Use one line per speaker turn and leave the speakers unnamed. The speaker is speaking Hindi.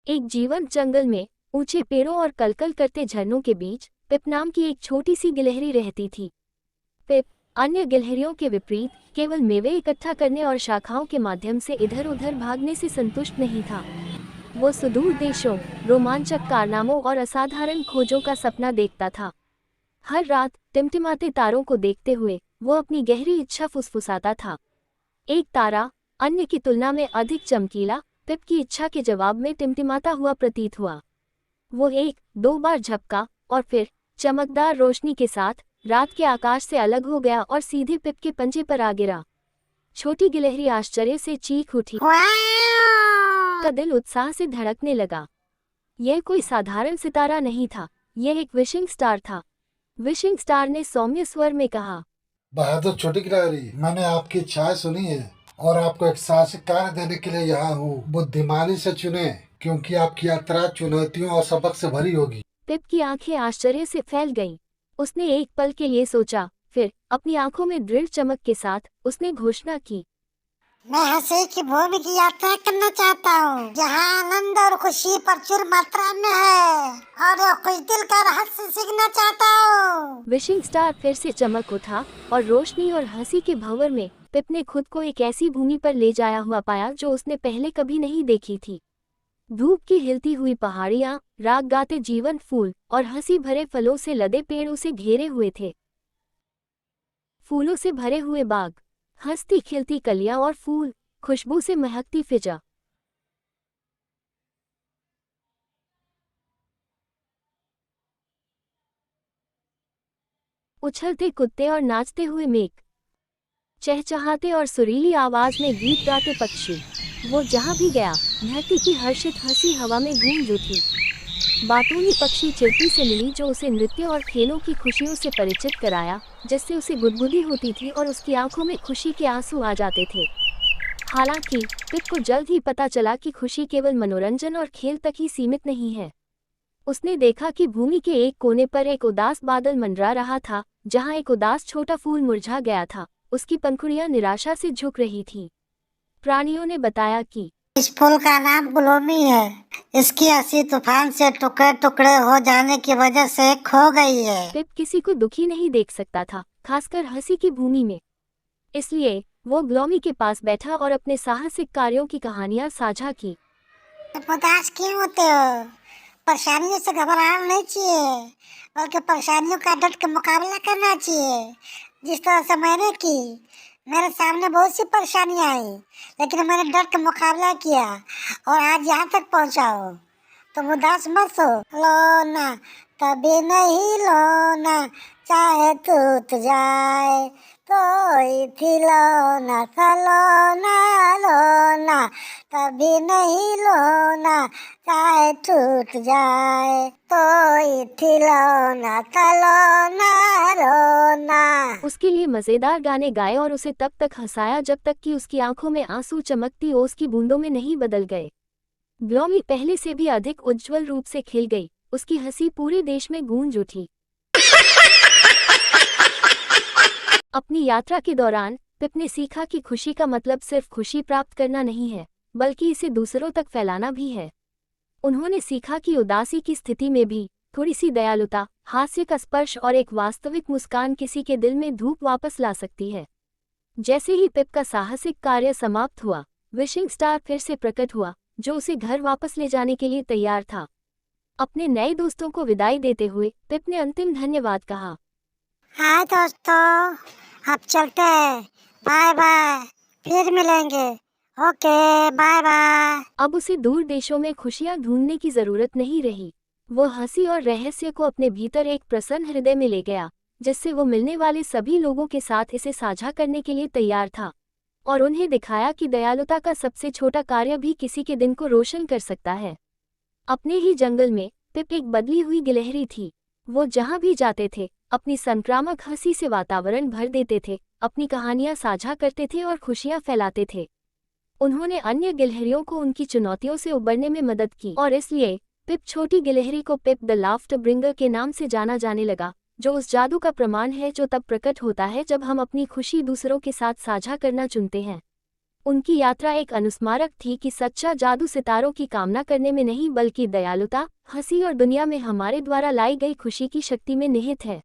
एक जीवंत जंगल में ऊंचे पेड़ों और कलकल करते झरनों के बीच पिप नाम की एक छोटी सी गिलहरी रहती थी। पिप अन्य गिलहरियों के विपरीत केवल मेवे इकट्ठा करने और शाखाओं के माध्यम से इधर उधर भागने से संतुष्ट नहीं था। वो सुदूर देशों, रोमांचक कारनामों और असाधारण खोजों का सपना देखता था। हर रात टिमटिमाते तारों को देखते हुए वो अपनी गहरी इच्छा फुसफुसाता था। एक तारा अन्य की तुलना में अधिक चमकीला पिप की इच्छा के जवाब में टिमटिमाता हुआ प्रतीत हुआ। वो एक दो बार झपका और फिर चमकदार रोशनी के साथ रात के आकाश से अलग हो गया और सीधे पिप के पंजे पर आ गिरा। छोटी गिलहरी आश्चर्य से चीख उठी। का दिल उत्साह से धड़कने लगा। यह कोई साधारण सितारा नहीं था, यह एक विशिंग स्टार था। विशिंग स्टार ने सौम्य स्वर में कहा,
बहादुर छोटी गिलहरी, मैंने आपकी इच्छाएं सुनी है और आपको एक साहसिक कार्य देने के लिए यहाँ हूँ। बुद्धिमानी से चुने, क्योंकि आपकी यात्रा चुनौतियों और सबक से भरी होगी।
पिप की आंखें आश्चर्य से फैल गईं। उसने एक पल के लिए सोचा, फिर अपनी आंखों में दृढ़ चमक के साथ उसने घोषणा की,
मैं हंसी की भूमि की यात्रा करना चाहता हूँ, जहाँ आनंद और खुशी प्रचुर मात्रा में है, और कुछ दिल का रहस्य सीखना चाहता हूँ।
विशिंग स्टार फिर से चमक उठा और रोशनी और हंसी के भंवर में पिप ने खुद को एक ऐसी भूमि पर ले जाया हुआ पाया जो उसने पहले कभी नहीं देखी थी। धूप की हिलती हुई पहाड़ियां, राग गाते जीवंत फूल और हंसी भरे फलों से लदे पेड़ उसे घेरे हुए थे। फूलों से भरे हुए बाग, हंसती खिलती कलियां और फूल, खुशबू से महकती फिजा। उछलते कुत्ते और नाचते हुए मेघ, चहचहाते और सुरीली आवाज में गीत गाते पक्षी। वो जहाँ भी गया धरती की हर्षित हंसी हवा में गूंज उठी। बातूनी पक्षी चिड़की से मिली जो उसे नृत्य और खेलों की खुशियों से परिचित कराया, जिससे उसे गुदगुदी होती थी और उसकी आंखों में खुशी के आंसू आ जाते थे। हालांकि पिप को जल्द ही पता चला कि खुशी केवल मनोरंजन और खेल तक ही सीमित नहीं है। उसने देखा कि भूमि के एक कोने पर एक उदास बादल मंडरा रहा था, जहाँ एक उदास छोटा फूल मुरझा गया था। उसकी पंखुड़ियां निराशा से झुक रही थीं। प्राणियों ने बताया कि
इस फूल का नाम गुलामी है। इसकी हंसी तूफान से टुकड़े टुकड़े हो जाने की वजह से खो गई है।
पिप किसी को दुखी नहीं देख सकता था, खासकर हंसी की भूमि में। इसलिए वो ग्लोमी के पास बैठा और अपने साहसिक कार्यों की कहानियां साझा की।
उदास क्यों होते हो? परेशानियों से घबराना नहीं चाहिए, बल्कि परेशानियों का डट के मुकाबला करना चाहिए। जिस तरह से मैंने की, मेरे सामने बहुत सी परेशानियां आई, लेकिन मैंने डट के मुकाबला किया और आज यहाँ तक पहुँचा हो। तुम उदास मत हो। लो ना कभी नहीं, लो ना चाहे टूट जाए तो खिलौना खिलौना, लो ना कभी नहीं, लो ना चाहे टूट जाए तो खिलौना खिलौना, रोना।
उसके लिए मजेदार गाने गाए और उसे तब तक हंसाया जब तक कि उसकी आंखों में आंसू चमकती ओस की बूंदों में नहीं बदल गए। ग्लोमी पहले से भी अधिक उज्ज्वल रूप से खिल गई। उसकी हंसी पूरे देश में गूंज उठी। अपनी यात्रा के दौरान पिप ने सीखा कि खुशी का मतलब सिर्फ खुशी प्राप्त करना नहीं है, बल्कि इसे दूसरों तक फैलाना भी है। उन्होंने सीखा कि उदासी की स्थिति में भी थोड़ी सी दयालुता, हास्य का स्पर्श और एक वास्तविक मुस्कान किसी के दिल में धूप वापस ला सकती है। जैसे ही पिप का साहसिक कार्य समाप्त हुआ, विशिंग स्टार फिर से प्रकट हुआ, जो उसे घर वापस ले जाने के लिए तैयार था। अपने नए दोस्तों को विदाई देते हुए पिप ने अंतिम धन्यवाद कहा।
हाय दोस्तों, अब चलते हैं। बाय बाय, फिर मिलेंगे। Okay, bye bye.
अब उसे दूर देशों में खुशियां ढूंढने की जरूरत नहीं रही। वो हंसी और रहस्य को अपने भीतर एक प्रसन्न हृदय में ले गया, जिससे वो मिलने वाले सभी लोगों के साथ इसे साझा करने के लिए तैयार था और उन्हें दिखाया कि दयालुता का सबसे छोटा कार्य भी किसी के दिन को रोशन कर सकता है। अपने ही जंगल में पिप एक बदली हुई गिलहरी थी। वो जहाँ भी जाते थे अपनी संक्रामक हंसी से वातावरण भर देते थे, अपनी कहानियां साझा करते थे और खुशियां फैलाते थे। उन्होंने अन्य गिलहरियों को उनकी चुनौतियों से उबरने में मदद की और इसलिए पिप छोटी गिलहरी को पिप द लाफ्टर ब्रिंगर के नाम से जाना जाने लगा, जो उस जादू का प्रमाण है जो तब प्रकट होता है जब हम अपनी खुशी दूसरों के साथ साझा करना चुनते हैं। उनकी यात्रा एक अनुस्मारक थी कि सच्चा जादू सितारों की कामना करने में नहीं बल्कि दयालुता, हंसी और दुनिया में हमारे द्वारा लाई गई खुशी की शक्ति में निहित है।